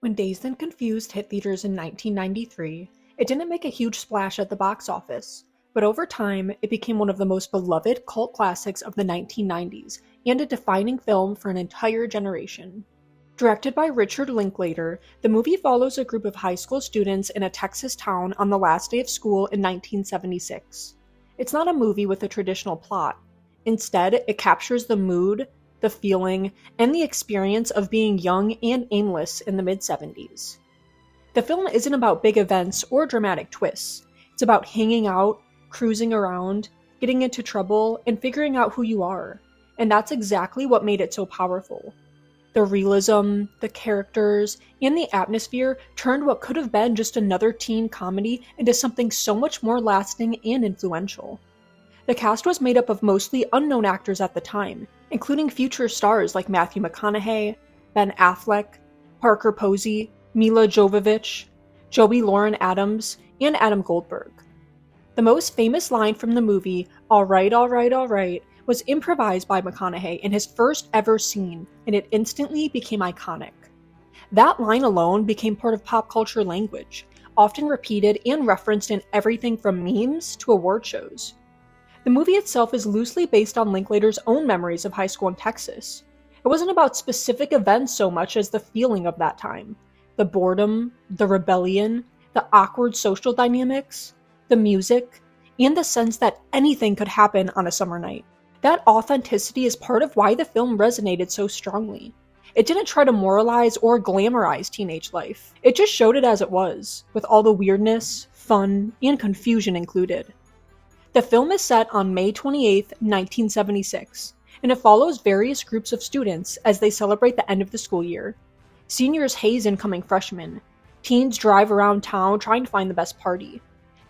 When Dazed and Confused hit theaters in 1993, it didn't make a huge splash at the box office, but over time, it became one of the most beloved cult classics of the 1990s and a defining film for an entire generation. Directed by Richard Linklater, the movie follows a group of high school students in a Texas town on the last day of school in 1976. It's not a movie with a traditional plot. Instead, it captures the mood, the feeling, and the experience of being young and aimless in the mid-70s. The film isn't about big events or dramatic twists. It's about hanging out, cruising around, getting into trouble, and figuring out who you are. And that's exactly what made it so powerful. The realism, the characters, and the atmosphere turned what could have been just another teen comedy into something so much more lasting and influential. The cast was made up of mostly unknown actors at the time, including future stars like Matthew McConaughey, Ben Affleck, Parker Posey, Mila Jovovich, Joey Lauren Adams, and Adam Goldberg. The most famous line from the movie, "All right, all right, all right," was improvised by McConaughey in his first ever scene, and it instantly became iconic. That line alone became part of pop culture language, often repeated and referenced in everything from memes to award shows. The movie itself is loosely based on Linklater's own memories of high school in Texas. It wasn't about specific events so much as the feeling of that time. The boredom, the rebellion, the awkward social dynamics, the music, and the sense that anything could happen on a summer night. That authenticity is part of why the film resonated so strongly. It didn't try to moralize or glamorize teenage life. It just showed it as it was, with all the weirdness, fun, and confusion included. The film is set on May 28, 1976, and it follows various groups of students as they celebrate the end of the school year. Seniors haze incoming freshmen. Teens drive around town trying to find the best party.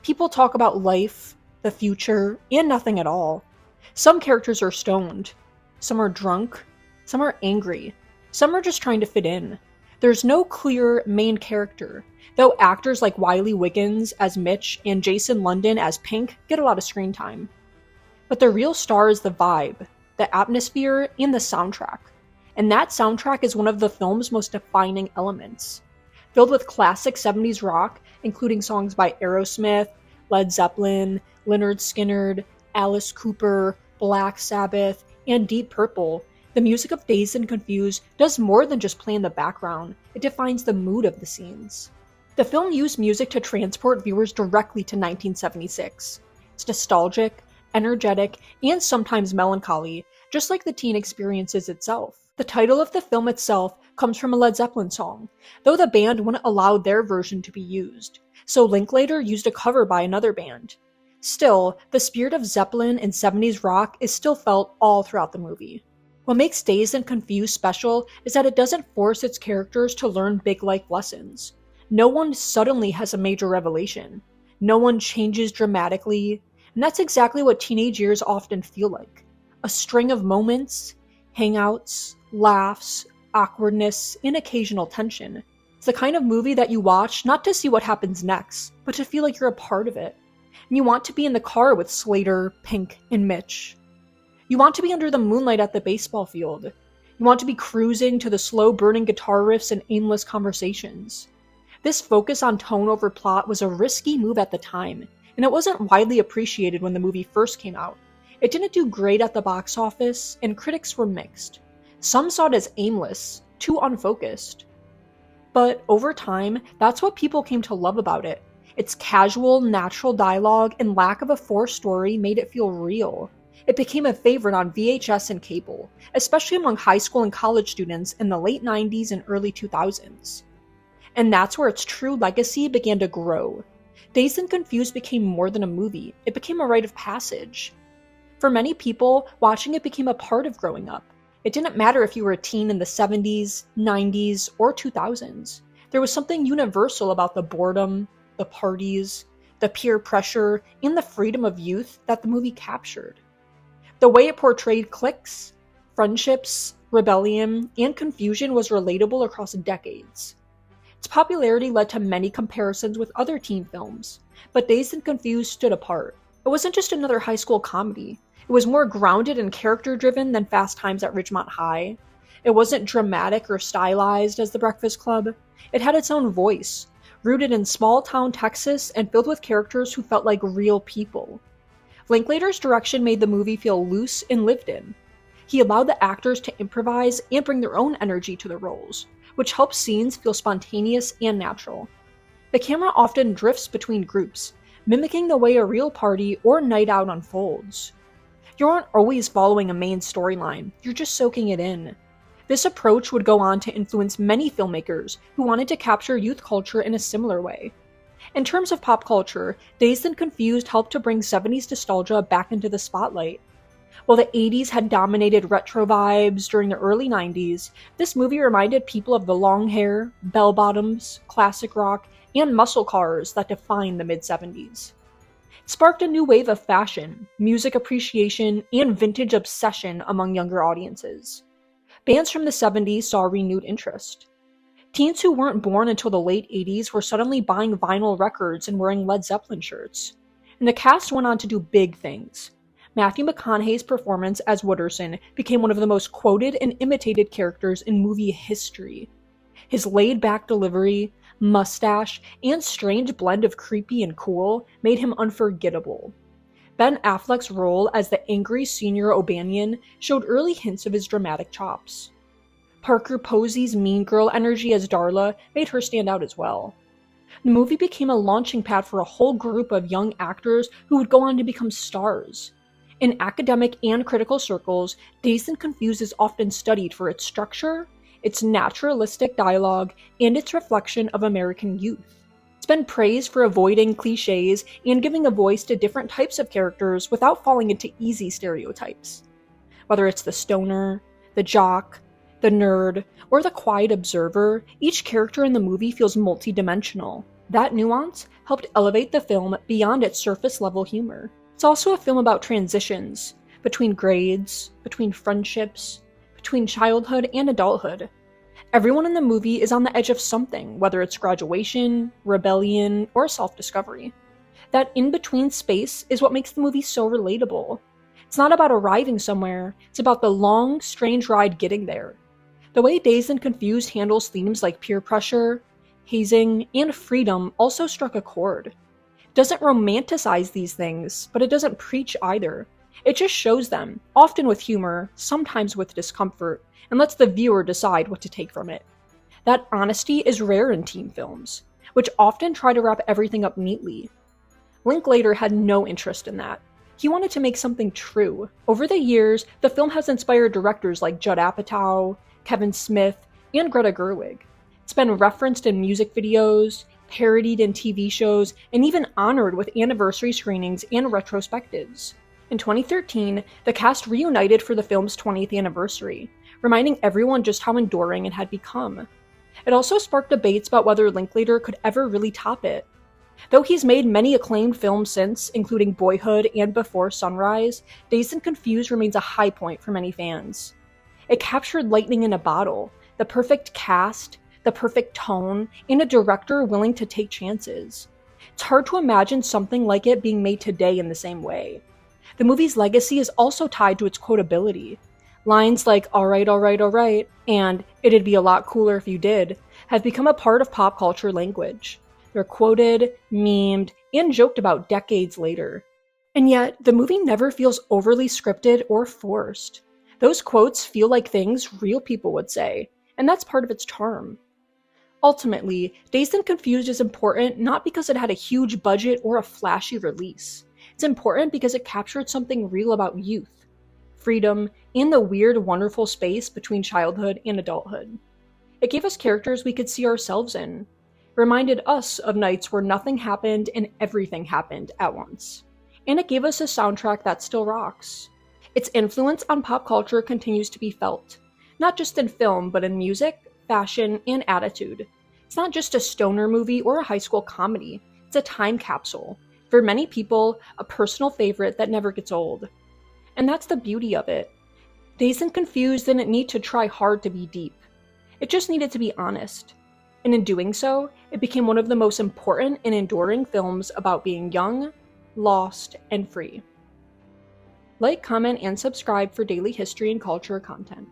People talk about life, the future, and nothing at all. Some characters are stoned. Some are drunk. Some are angry. Some are just trying to fit in. There's no clear main character, though actors like Wiley Wiggins as Mitch and Jason London as Pink get a lot of screen time. But the real star is the vibe, the atmosphere, and the soundtrack. And that soundtrack is one of the film's most defining elements. Filled with classic 70s rock, including songs by Aerosmith, Led Zeppelin, Lynyrd Skynyrd, Alice Cooper, Black Sabbath, and Deep Purple, the music of Dazed and Confused does more than just play in the background, it defines the mood of the scenes. The film used music to transport viewers directly to 1976. It's nostalgic, energetic, and sometimes melancholy, just like the teen experiences itself. The title of the film itself comes from a Led Zeppelin song, though the band wouldn't allow their version to be used, so Linklater used a cover by another band. Still, the spirit of Zeppelin and 70s rock is still felt all throughout the movie. What makes Dazed and Confused special is that it doesn't force its characters to learn big life lessons. No one suddenly has a major revelation. No one changes dramatically, and that's exactly what teenage years often feel like. A string of moments, hangouts, laughs, awkwardness, and occasional tension. It's the kind of movie that you watch not to see what happens next, but to feel like you're a part of it. And you want to be in the car with Slater, Pink, and Mitch. You want to be under the moonlight at the baseball field. You want to be cruising to the slow-burning guitar riffs and aimless conversations. This focus on tone over plot was a risky move at the time, and it wasn't widely appreciated when the movie first came out. It didn't do great at the box office, and critics were mixed. Some saw it as aimless, too unfocused. But over time, that's what people came to love about it. Its casual, natural dialogue and lack of a forced story made it feel real. It became a favorite on VHS and cable, especially among high school and college students in the late 90s and early 2000s. And that's where its true legacy began to grow. Dazed and Confused became more than a movie, it became a rite of passage. For many people, watching it became a part of growing up. It didn't matter if you were a teen in the 70s, 90s, or 2000s. There was something universal about the boredom, the parties, the peer pressure, and the freedom of youth that the movie captured. The way it portrayed cliques, friendships, rebellion, and confusion was relatable across decades. Its popularity led to many comparisons with other teen films, but Dazed and Confused stood apart. It wasn't just another high school comedy. It was more grounded and character-driven than Fast Times at Ridgemont High. It wasn't dramatic or stylized as The Breakfast Club. It had its own voice, rooted in small-town Texas and filled with characters who felt like real people. Linklater's direction made the movie feel loose and lived in. He allowed the actors to improvise and bring their own energy to the roles, which helps scenes feel spontaneous and natural. The camera often drifts between groups, mimicking the way a real party or night out unfolds. You aren't always following a main storyline, you're just soaking it in. This approach would go on to influence many filmmakers who wanted to capture youth culture in a similar way. In terms of pop culture, Dazed and Confused helped to bring 70s nostalgia back into the spotlight. While the 80s had dominated retro vibes during the early 90s, this movie reminded people of the long hair, bell-bottoms, classic rock, and muscle cars that defined the mid-70s. It sparked a new wave of fashion, music appreciation, and vintage obsession among younger audiences. Bands from the 70s saw renewed interest. Teens who weren't born until the late 80s were suddenly buying vinyl records and wearing Led Zeppelin shirts. And the cast went on to do big things. Matthew McConaughey's performance as Wooderson became one of the most quoted and imitated characters in movie history. His laid-back delivery, mustache, and strange blend of creepy and cool made him unforgettable. Ben Affleck's role as the angry senior O'Banion showed early hints of his dramatic chops. Parker Posey's mean girl energy as Darla made her stand out as well. The movie became a launching pad for a whole group of young actors who would go on to become stars. In academic and critical circles, Dazed and Confused is often studied for its structure, its naturalistic dialogue, and its reflection of American youth. It's been praised for avoiding cliches and giving a voice to different types of characters without falling into easy stereotypes. Whether it's the stoner, the jock, the nerd, or the quiet observer, each character in the movie feels multi-dimensional. That nuance helped elevate the film beyond its surface-level humor. It's also a film about transitions, between grades, between friendships, between childhood and adulthood. Everyone in the movie is on the edge of something, whether it's graduation, rebellion, or self-discovery. That in-between space is what makes the movie so relatable. It's not about arriving somewhere, it's about the long, strange ride getting there. The way Dazed and Confused handles themes like peer pressure, hazing, and freedom also struck a chord. It doesn't romanticize these things, but it doesn't preach either. It just shows them, often with humor, sometimes with discomfort, and lets the viewer decide what to take from it. That honesty is rare in teen films, which often try to wrap everything up neatly. Linklater had no interest in that. He wanted to make something true. Over the years, the film has inspired directors like Judd Apatow, Kevin Smith, and Greta Gerwig. It's been referenced in music videos, parodied in TV shows, and even honored with anniversary screenings and retrospectives. In 2013, the cast reunited for the film's 20th anniversary, reminding everyone just how enduring it had become. It also sparked debates about whether Linklater could ever really top it. Though he's made many acclaimed films since, including Boyhood and Before Sunrise, Dazed and Confused remains a high point for many fans. It captured lightning in a bottle, the perfect cast, the perfect tone, and a director willing to take chances. It's hard to imagine something like it being made today in the same way. The movie's legacy is also tied to its quotability. Lines like alright, and it'd be a lot cooler if you did have become a part of pop culture language. They're quoted, memed, and joked about decades later. And yet, the movie never feels overly scripted or forced. Those quotes feel like things real people would say, and that's part of its charm. Ultimately, Dazed and Confused is important not because it had a huge budget or a flashy release. It's important because it captured something real about youth, freedom, and the weird, wonderful space between childhood and adulthood. It gave us characters we could see ourselves in. It reminded us of nights where nothing happened and everything happened at once. And it gave us a soundtrack that still rocks. Its influence on pop culture continues to be felt, not just in film, but in music, fashion, and attitude. It's not just a stoner movie or a high school comedy, it's a time capsule. For many people, a personal favorite that never gets old. And that's the beauty of it. Dazed and Confused didn't need to try hard to be deep. It just needed to be honest. And in doing so, it became one of the most important and enduring films about being young, lost, and free. Like, comment, and subscribe for daily history and culture content.